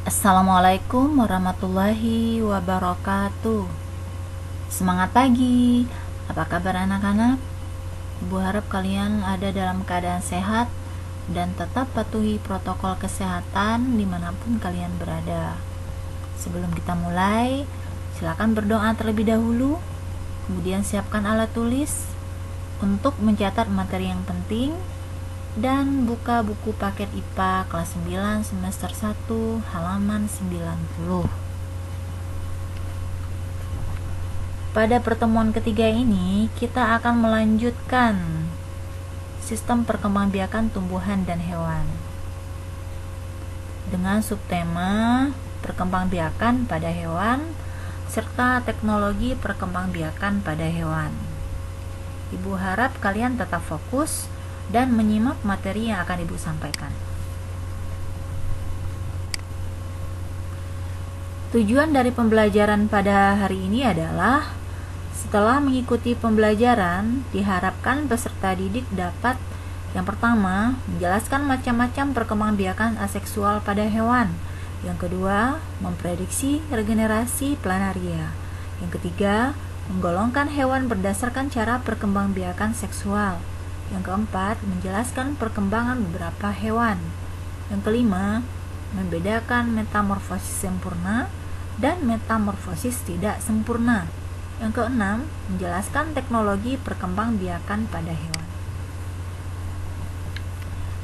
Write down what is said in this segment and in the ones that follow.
Assalamualaikum warahmatullahi wabarakatuh. Semangat pagi. Apa kabar anak-anak? Ibu harap kalian ada dalam keadaan sehat dan tetap patuhi protokol kesehatan dimanapun kalian berada. Sebelum kita mulai, silakan berdoa terlebih dahulu. Kemudian siapkan alat tulis untuk mencatat materi yang penting dan buka buku paket IPA kelas 9 semester 1 halaman 90. Pada pertemuan ketiga ini, kita akan melanjutkan sistem perkembangbiakan tumbuhan dan hewan dengan subtema perkembangbiakan pada hewan serta teknologi perkembangbiakan pada hewan. Ibu harap kalian tetap fokus dan menyimak materi yang akan Ibu sampaikan. Tujuan dari pembelajaran pada hari ini adalah setelah mengikuti pembelajaran, diharapkan peserta didik dapat yang pertama, menjelaskan macam-macam perkembangbiakan aseksual pada hewan. Yang kedua, memprediksi regenerasi planaria. Yang ketiga, menggolongkan hewan berdasarkan cara perkembangbiakan seksual. Yang keempat, menjelaskan perkembangan beberapa hewan. Yang kelima, membedakan metamorfosis sempurna dan metamorfosis tidak sempurna. Yang keenam, menjelaskan teknologi perkembangbiakan pada hewan.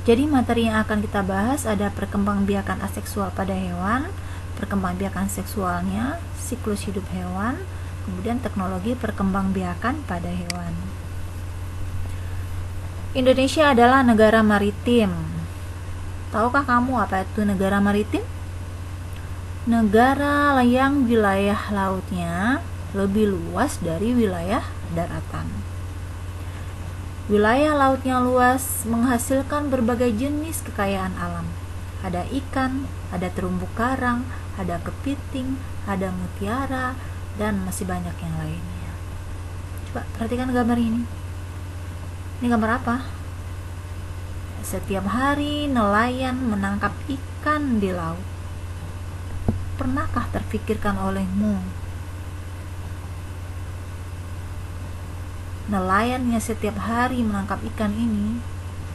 Jadi materi yang akan kita bahas ada perkembangbiakan aseksual pada hewan, perkembangbiakan seksualnya, siklus hidup hewan, kemudian teknologi perkembangbiakan pada hewan. Indonesia adalah negara maritim. Tahukah kamu apa itu negara maritim? Negara yang wilayah lautnya lebih luas dari wilayah daratan. Wilayah lautnya luas menghasilkan berbagai jenis kekayaan alam. Ada ikan, ada terumbu karang, ada kepiting, ada mutiara, dan masih banyak yang lainnya. Coba perhatikan gambar ini. Ini gambar apa? Setiap hari nelayan menangkap ikan di laut. Pernahkah terfikirkan olehmu? Nelayan yang setiap hari menangkap ikan ini,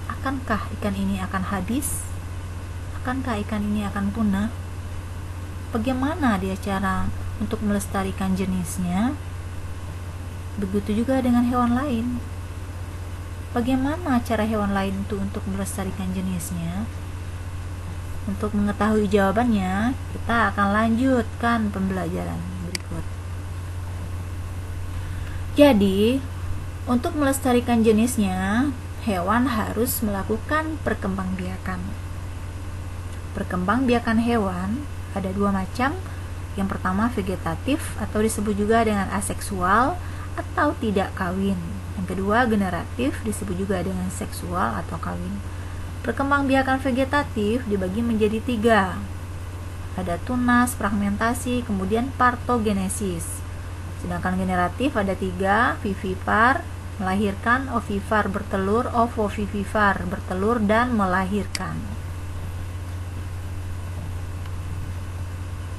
akankah ikan ini akan habis? Akankah ikan ini akan punah? Bagaimana dia cara untuk melestarikan jenisnya? Begitu juga dengan hewan lain. Bagaimana cara hewan lain itu untuk melestarikan jenisnya? Untuk mengetahui jawabannya, kita akan lanjutkan pembelajaran berikut. Jadi, untuk melestarikan jenisnya, hewan harus melakukan perkembangbiakan. Perkembangbiakan hewan ada dua macam. Yang pertama vegetatif atau disebut juga dengan aseksual atau tidak kawin. Yang kedua generatif, disebut juga dengan seksual atau kawin. Perkembangbiakan vegetatif dibagi menjadi 3. Ada tunas, fragmentasi, kemudian partogenesis. Sedangkan generatif ada 3, vivipar, melahirkan, ovipar bertelur, ovovivipar bertelur dan melahirkan.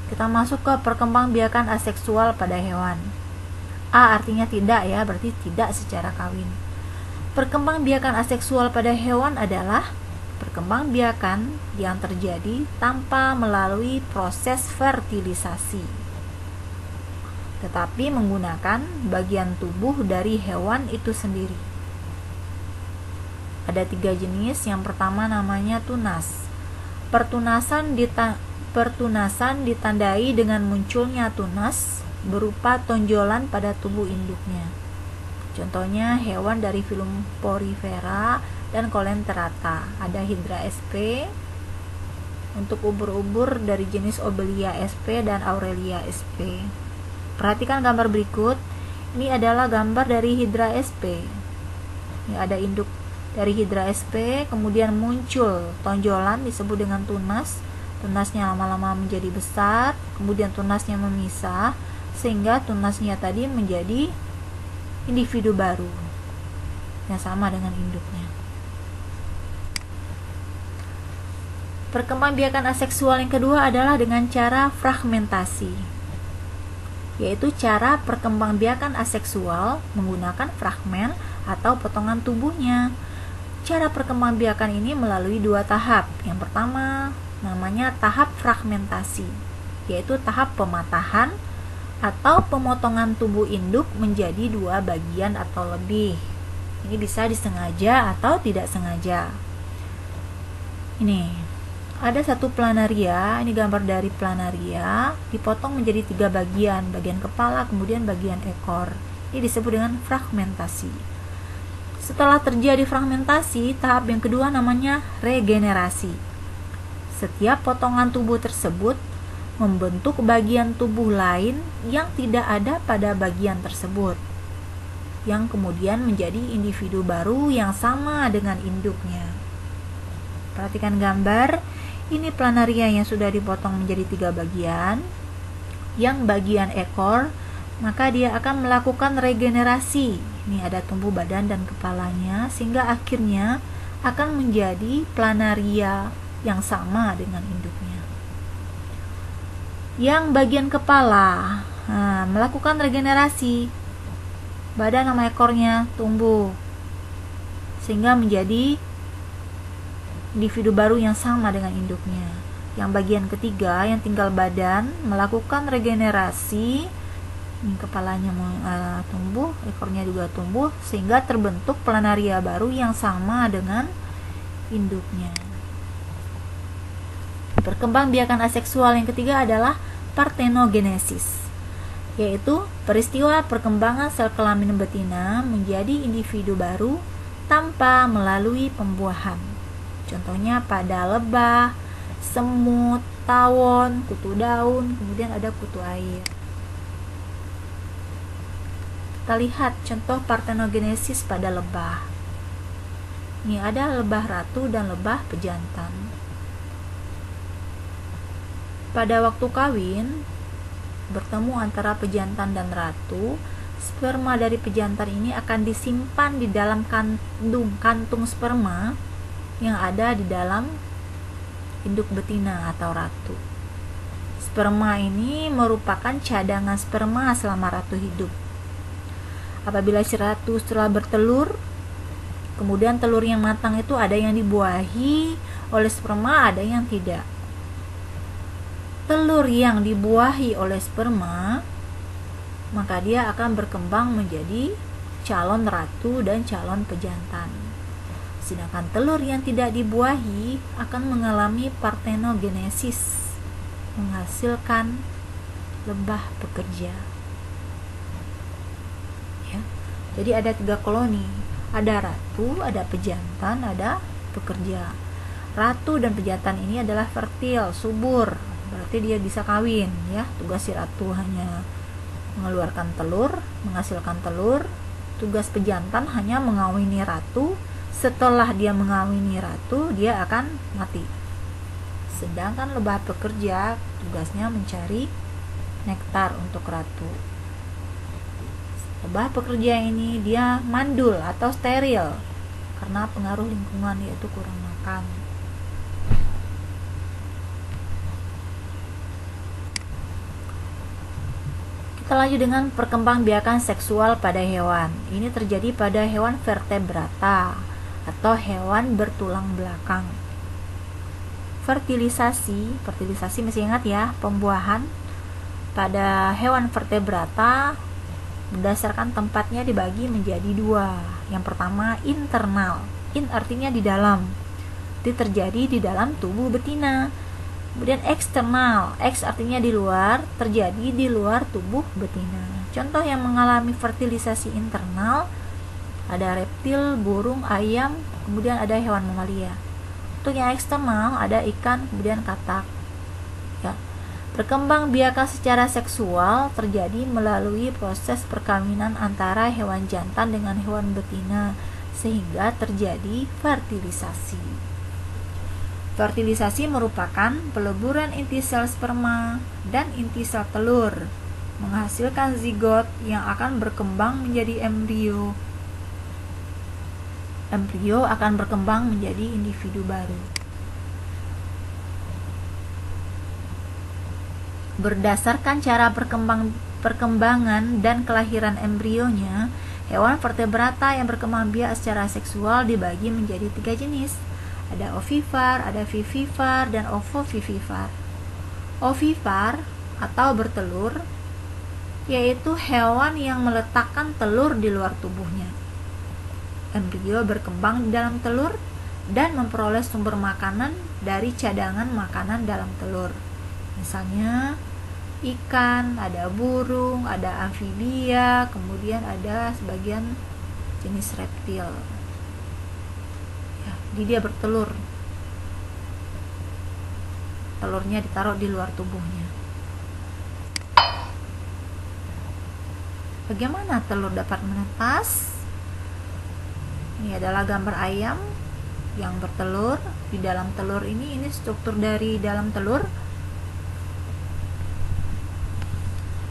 Kita masuk ke perkembangbiakan aseksual pada hewan. A artinya tidak ya, berarti tidak secara kawin. Perkembangbiakan aseksual pada hewan adalah perkembangbiakan yang terjadi tanpa melalui proses fertilisasi, tetapi menggunakan bagian tubuh dari hewan itu sendiri. Ada 3 jenis. Yang pertama namanya tunas. Pertunasan ditandai dengan munculnya tunas berupa tonjolan pada tubuh induknya. Contohnya hewan dari filum Porifera dan Colelenterata. Ada Hydra sp. Untuk ubur-ubur dari jenis Obelia sp dan Aurelia sp. Perhatikan gambar berikut. Ini adalah gambar dari Hydra sp. Ini ada induk dari Hydra sp, kemudian muncul tonjolan disebut dengan tunas. Tunasnya lama-lama menjadi besar, kemudian tunasnya memisah sehingga tunasnya tadi menjadi individu baru yang sama dengan induknya. Perkembangbiakan aseksual yang kedua adalah dengan cara fragmentasi, yaitu cara perkembangbiakan aseksual menggunakan fragmen atau potongan tubuhnya. Cara perkembangbiakan ini melalui dua tahap. Yang pertama namanya tahap fragmentasi, yaitu tahap pematahan atau pemotongan tubuh induk menjadi dua bagian atau lebih. Ini bisa disengaja atau tidak sengaja. Ini ada satu planaria, ini gambar dari planaria, dipotong menjadi 3 bagian, bagian kepala, kemudian bagian ekor. Ini disebut dengan fragmentasi. Setelah terjadi fragmentasi, tahap yang kedua namanya regenerasi. Setiap potongan tubuh tersebut membentuk bagian tubuh lain yang tidak ada pada bagian tersebut, yang kemudian menjadi individu baru yang sama dengan induknya. Perhatikan gambar. Ini planaria yang sudah dipotong menjadi 3 bagian. Yang bagian ekor, maka dia akan melakukan regenerasi. Ini ada tumbuh badan dan kepalanya, sehingga akhirnya akan menjadi planaria yang sama dengan induknya. Yang bagian kepala melakukan regenerasi. Badan sama ekornya tumbuh, sehingga menjadi individu baru yang sama dengan induknya. Yang bagian ketiga, yang tinggal badan, melakukan regenerasi. Ini kepalanya tumbuh, ekornya juga tumbuh, sehingga terbentuk planaria baru yang sama dengan induknya. Perkembangbiakan aseksual yang ketiga adalah partenogenesis, yaitu peristiwa perkembangan sel kelamin betina menjadi individu baru tanpa melalui pembuahan. Contohnya pada lebah, semut, tawon, kutu daun, kemudian ada kutu air. Kita lihat contoh partenogenesis pada lebah. Ini ada lebah ratu dan lebah pejantan. Pada waktu kawin, bertemu antara pejantan dan ratu, sperma dari pejantan ini akan disimpan di dalam kantung sperma yang ada di dalam induk betina atau ratu. Sperma ini merupakan cadangan sperma selama ratu hidup. Apabila si ratu setelah bertelur, kemudian telur yang matang itu ada yang dibuahi oleh sperma, ada yang tidak. Telur yang dibuahi oleh sperma, maka dia akan berkembang menjadi calon ratu dan calon pejantan. Sedangkan telur yang tidak dibuahi akan mengalami partenogenesis, menghasilkan lebah pekerja. Ya. Jadi ada 3 koloni, ada ratu, ada pejantan, ada pekerja. Ratu dan pejantan ini adalah fertil, subur, berarti dia bisa kawin. Ya, tugas si ratu hanya mengeluarkan telur, menghasilkan telur. Tugas pejantan hanya mengawini ratu. Setelah dia mengawini ratu, dia akan mati. Sedangkan lebah pekerja tugasnya mencari nektar untuk ratu. Lebah pekerja ini dia mandul atau steril karena pengaruh lingkungan, yaitu kurang makan. Kita lanjut dengan perkembangbiakan seksual pada hewan. Ini terjadi pada hewan vertebrata atau hewan bertulang belakang. Fertilisasi masih ingat ya, pembuahan pada hewan vertebrata berdasarkan tempatnya dibagi menjadi 2. Yang pertama internal, in artinya di dalam, itu terjadi di dalam tubuh betina. Kemudian eksternal, X artinya di luar, terjadi di luar tubuh betina. Contoh yang mengalami fertilisasi internal ada reptil, burung, ayam, kemudian ada hewan mamalia. Untuk yang eksternal ada ikan, kemudian katak. Ya. Perkembangbiakan secara seksual terjadi melalui proses perkawinan antara hewan jantan dengan hewan betina, sehingga terjadi fertilisasi. Fertilisasi merupakan peleburan inti sel sperma dan inti sel telur, menghasilkan zigot yang akan berkembang menjadi embrio. Embrio akan berkembang menjadi individu baru. Berdasarkan cara perkembangan dan kelahiran embrionya, hewan vertebrata yang berkembang biak secara seksual dibagi menjadi 3 jenis. Ada ovipar, ada vivipar, dan ovovivipar. Ovipar atau bertelur yaitu hewan yang meletakkan telur di luar tubuhnya. Embrio berkembang di dalam telur dan memperoleh sumber makanan dari cadangan makanan dalam telur. Misalnya ikan, ada burung, ada amfibia, kemudian ada sebagian jenis reptil. Ya, jadi dia bertelur. Telurnya ditaruh di luar tubuhnya. Bagaimana telur dapat menetas? Ini adalah gambar ayam yang bertelur. Di dalam telur ini struktur dari dalam telur.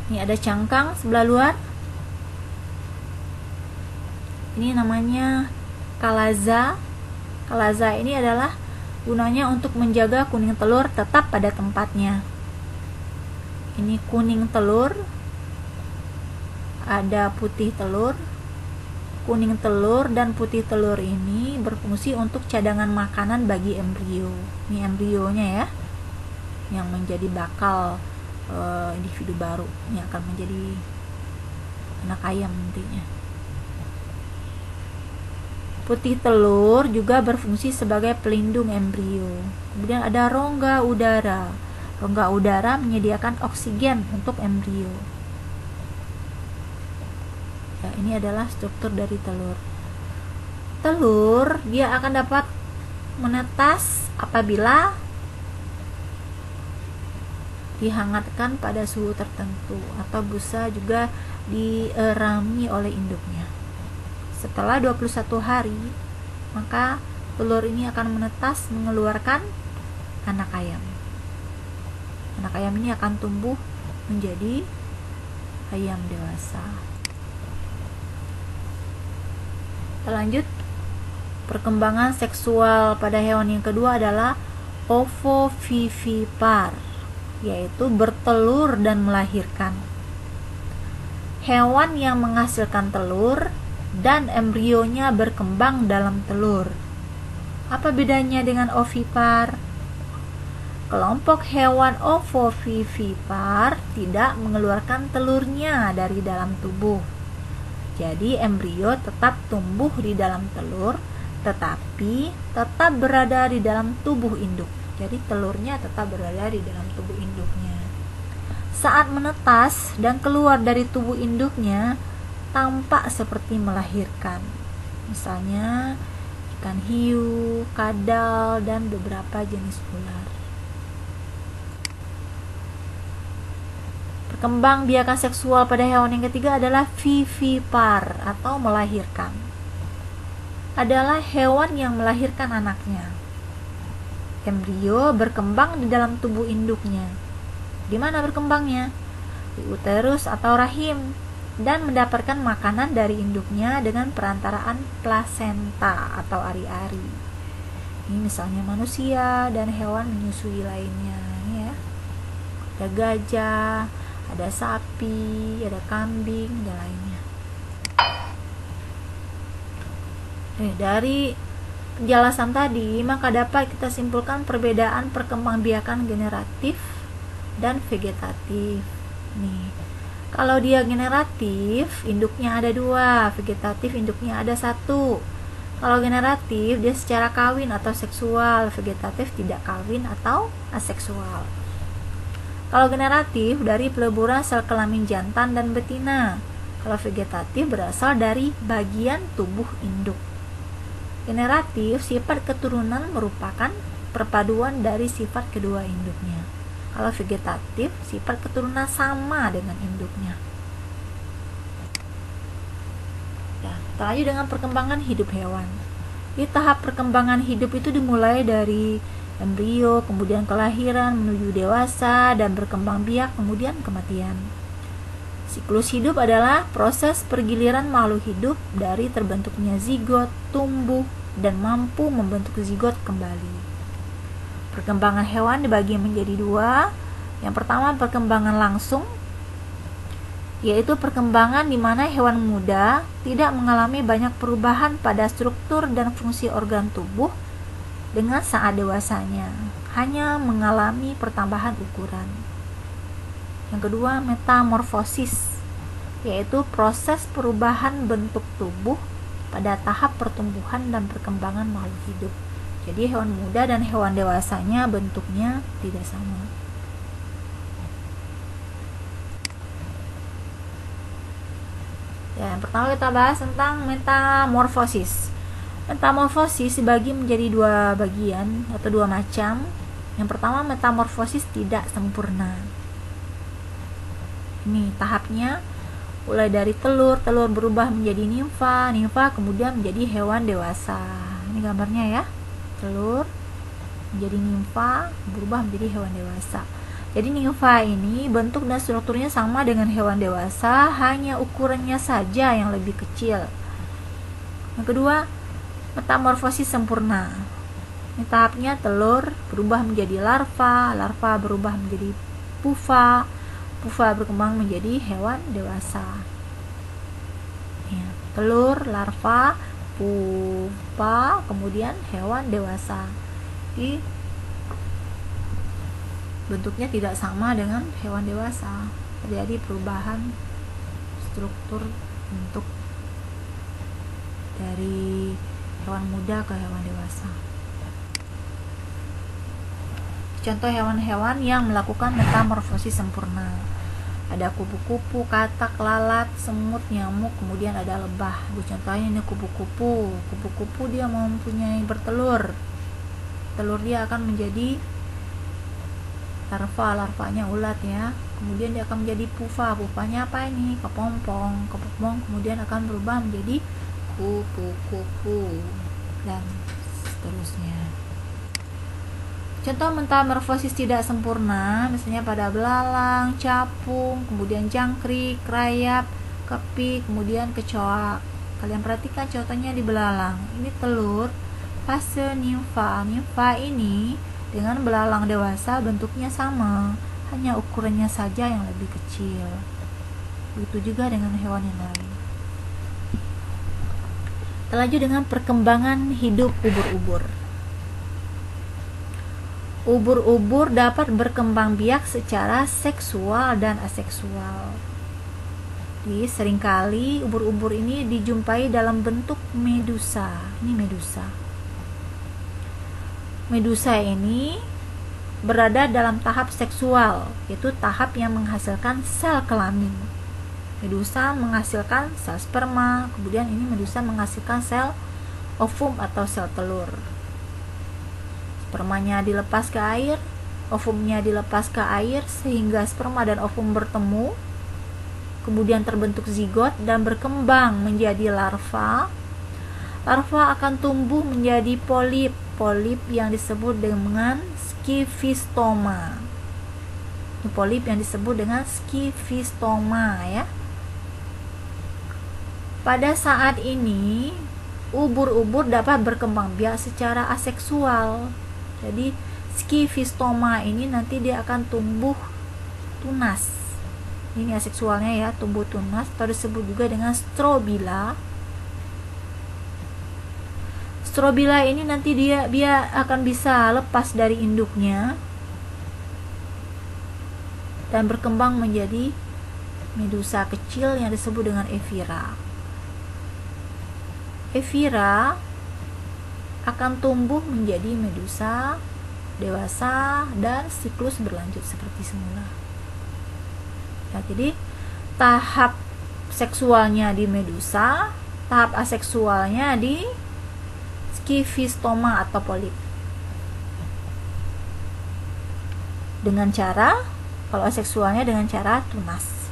Ini ada cangkang sebelah luar. Ini namanya kalaza. Kalaza ini adalah gunanya untuk menjaga kuning telur tetap pada tempatnya. Ini kuning telur, ada putih telur. Kuning telur dan putih telur ini berfungsi untuk cadangan makanan bagi embrio. Ini embrionya ya, yang menjadi bakal individu baru yang akan menjadi anak ayam nantinya. Putih telur juga berfungsi sebagai pelindung embrio. Kemudian ada rongga udara. Rongga udara menyediakan oksigen untuk embrio. Ya, ini adalah struktur dari telur. Telur dia akan dapat menetas apabila dihangatkan pada suhu tertentu atau bisa juga dierami oleh induknya. Setelah 21 hari, maka telur ini akan menetas mengeluarkan anak ayam. Anak ayam ini akan tumbuh menjadi ayam dewasa. Lanjut, perkembangan seksual pada hewan yang kedua adalah ovovivipar, yaitu bertelur dan melahirkan. Hewan yang menghasilkan telur dan embrionya berkembang dalam telur. Apa bedanya dengan ovipar? Kelompok hewan ovovivipar tidak mengeluarkan telurnya dari dalam tubuh. Jadi embrio tetap tumbuh di dalam telur, tetapi tetap berada di dalam tubuh induk. Jadi telurnya tetap berada di dalam tubuh induknya. Saat menetas dan keluar dari tubuh induknya, tampak seperti melahirkan. Misalnya ikan hiu, kadal, dan beberapa jenis ular. Perkembangbiakan seksual pada hewan yang ketiga adalah vivipar atau melahirkan. Adalah hewan yang melahirkan anaknya. Embrio berkembang di dalam tubuh induknya. Di mana berkembangnya? Di uterus atau rahim, dan mendapatkan makanan dari induknya dengan perantaraan plasenta atau ari-ari. Ini misalnya manusia dan hewan menyusui lainnya, ya. Ada gajah, ada sapi, ada kambing, dan lainnya. Dari penjelasan tadi, maka dapat kita simpulkan perbedaan perkembangbiakan generatif dan vegetatif. Nih, kalau dia generatif, induknya ada 2, vegetatif induknya ada 1. Kalau generatif, dia secara kawin atau seksual, vegetatif tidak kawin atau aseksual. Kalau generatif dari peleburan sel kelamin jantan dan betina. Kalau vegetatif berasal dari bagian tubuh induk. Generatif, sifat keturunan merupakan perpaduan dari sifat kedua induknya. Kalau vegetatif, sifat keturunan sama dengan induknya. Ya, kita lanjut dengan perkembangan hidup hewan. Di tahap perkembangan hidup itu dimulai dari embrio, kemudian kelahiran menuju dewasa dan berkembang biak, kemudian kematian. Siklus hidup adalah proses pergiliran makhluk hidup dari terbentuknya zigot, tumbuh, dan mampu membentuk zigot kembali. Perkembangan hewan dibagi menjadi 2, Yang pertama, perkembangan langsung, yaitu perkembangan di mana hewan muda tidak mengalami banyak perubahan pada struktur dan fungsi organ tubuh dengan saat dewasanya, hanya mengalami pertambahan ukuran. Yang kedua, metamorfosis, yaitu proses perubahan bentuk tubuh pada tahap pertumbuhan dan perkembangan makhluk hidup. Jadi hewan muda dan hewan dewasanya bentuknya tidak sama. Ya, yang pertama kita bahas tentang metamorfosis. Metamorfosis dibagi menjadi dua bagian atau dua macam. Yang pertama, metamorfosis tidak sempurna. Ini tahapnya mulai dari telur berubah menjadi nimfa kemudian menjadi hewan dewasa. Ini gambarnya ya. Telur menjadi nimfa, berubah menjadi hewan dewasa. Jadi nimfa ini bentuk dan strukturnya sama dengan hewan dewasa, hanya ukurannya saja yang lebih kecil. Yang kedua, metamorfosis sempurna. Ini tahapnya telur berubah menjadi larva berubah menjadi pupa berkembang menjadi hewan dewasa. Ya, telur, larva, pupa, kemudian hewan dewasa. Jadi bentuknya tidak sama dengan hewan dewasa, terjadi perubahan struktur bentuk dari hewan muda ke hewan dewasa. Contoh hewan-hewan yang melakukan metamorfosis sempurna, ada kupu-kupu, katak, lalat, semut, nyamuk, kemudian ada lebah. Contohnya ini kupu-kupu dia mempunyai bertelur, telur dia akan menjadi larvanya ulat ya, kemudian dia akan menjadi pupanya apa ini, kepompong kemudian akan berubah menjadi kupu-kupu dan seterusnya. Contoh metamorfosis tidak sempurna misalnya pada belalang, capung, kemudian jangkrik, rayap, kepik, kemudian kecoak. Kalian perhatikan contohnya di belalang, ini telur fase nimfa ini dengan belalang dewasa bentuknya sama, hanya ukurannya saja yang lebih kecil. Begitu juga dengan hewan yang lain. Kita lanjut dengan perkembangan hidup ubur-ubur. Ubur-ubur dapat berkembang biak secara seksual dan aseksual. Jadi seringkali ubur-ubur ini dijumpai dalam bentuk medusa. Ini medusa. Medusa ini berada dalam tahap seksual, yaitu tahap yang menghasilkan sel kelamin. Medusa menghasilkan sel sperma, kemudian ini medusa menghasilkan sel ovum atau sel telur. Spermanya dilepas ke air, ovumnya dilepas ke air sehingga sperma dan ovum bertemu, kemudian terbentuk zigot dan berkembang menjadi larva. Larva akan tumbuh menjadi polip yang disebut dengan skifistoma. Ini polip yang disebut dengan skifistoma ya. Pada saat ini ubur-ubur dapat berkembang biak secara aseksual. Jadi skifistoma ini nanti dia akan tumbuh tunas. Ini aseksualnya ya, tumbuh tunas atau disebut juga dengan strobila. Strobila ini nanti dia akan bisa lepas dari induknya dan berkembang menjadi medusa kecil yang disebut dengan evira. Evira akan tumbuh menjadi medusa dewasa dan siklus berlanjut seperti semula. Nah, jadi tahap seksualnya di medusa, tahap aseksualnya di skifistoma atau polip. Dengan cara, kalau aseksualnya dengan cara tunas.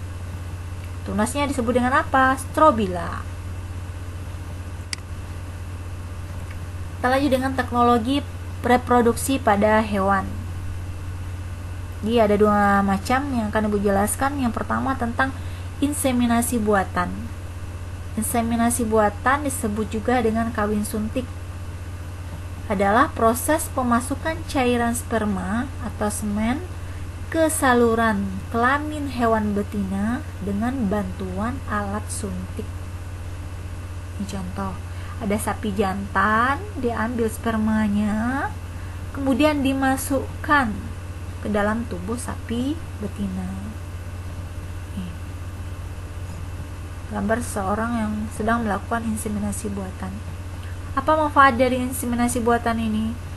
Tunasnya disebut dengan apa? Strobila. Kita lanjut dengan teknologi reproduksi pada hewan. Jadi ada dua macam yang akan Ibu jelaskan. Yang pertama tentang inseminasi buatan. Inseminasi buatan disebut juga dengan kawin suntik. Adalah proses pemasukan cairan sperma atau semen ke saluran kelamin hewan betina dengan bantuan alat suntik. Ini contoh, ada sapi jantan, diambil spermanya, kemudian dimasukkan ke dalam tubuh sapi betina. Nih, gambar seorang yang sedang melakukan inseminasi buatan. Apa manfaat dari inseminasi buatan ini?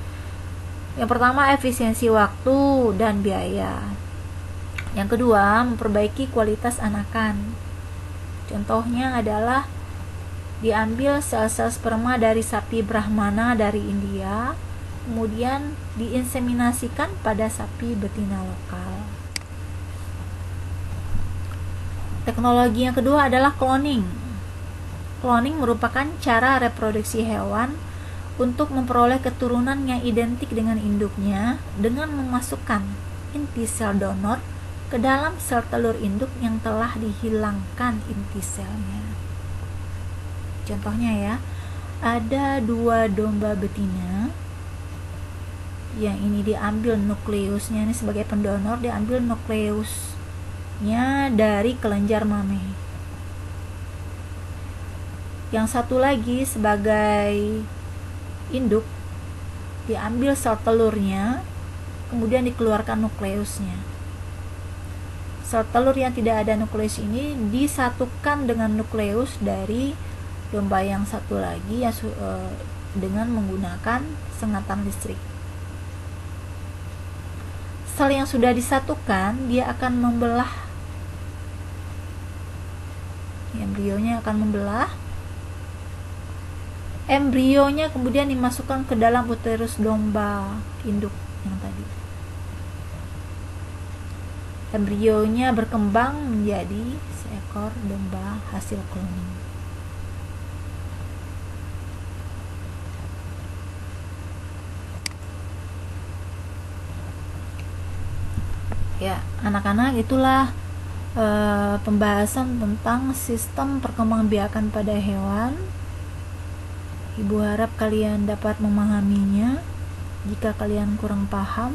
Yang pertama, efisiensi waktu dan biaya. Yang kedua, memperbaiki kualitas anakan. Contohnya adalah diambil sel-sel sperma dari sapi Brahmana dari India, kemudian diinseminasikan pada sapi betina lokal. Teknologi yang kedua adalah cloning. Cloning merupakan cara reproduksi hewan untuk memperoleh keturunan yang identik dengan induknya dengan memasukkan inti sel donor ke dalam sel telur induk yang telah dihilangkan inti selnya. Contohnya ya, ada 2 domba betina, yang ini diambil nukleusnya, ini sebagai pendonor, diambil nukleusnya dari kelenjar mame. Yang satu lagi sebagai induk, diambil sel telurnya, kemudian dikeluarkan nukleusnya. Sel telur yang tidak ada nukleus ini disatukan dengan nukleus dari domba yang satu lagi ya, dengan menggunakan sengatan listrik. Sel yang sudah disatukan, dia akan membelah, embrionya akan membelah. Embrionya kemudian dimasukkan ke dalam uterus domba induk yang tadi. Embrionya berkembang menjadi seekor domba hasil cloning. Ya, anak-anak, itulah pembahasan tentang sistem perkembangbiakan pada hewan. Ibu harap kalian dapat memahaminya. Jika kalian kurang paham,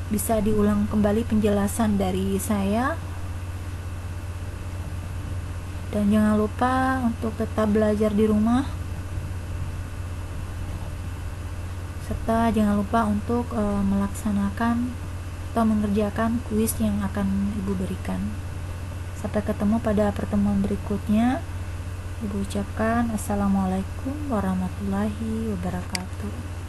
bisa diulang kembali penjelasan dari saya. Dan jangan lupa untuk tetap belajar di rumah. Serta jangan lupa untuk melaksanakan atau mengerjakan kuis yang akan Ibu berikan. Sampai ketemu pada pertemuan berikutnya. Ibu ucapkan Assalamualaikum warahmatullahi wabarakatuh.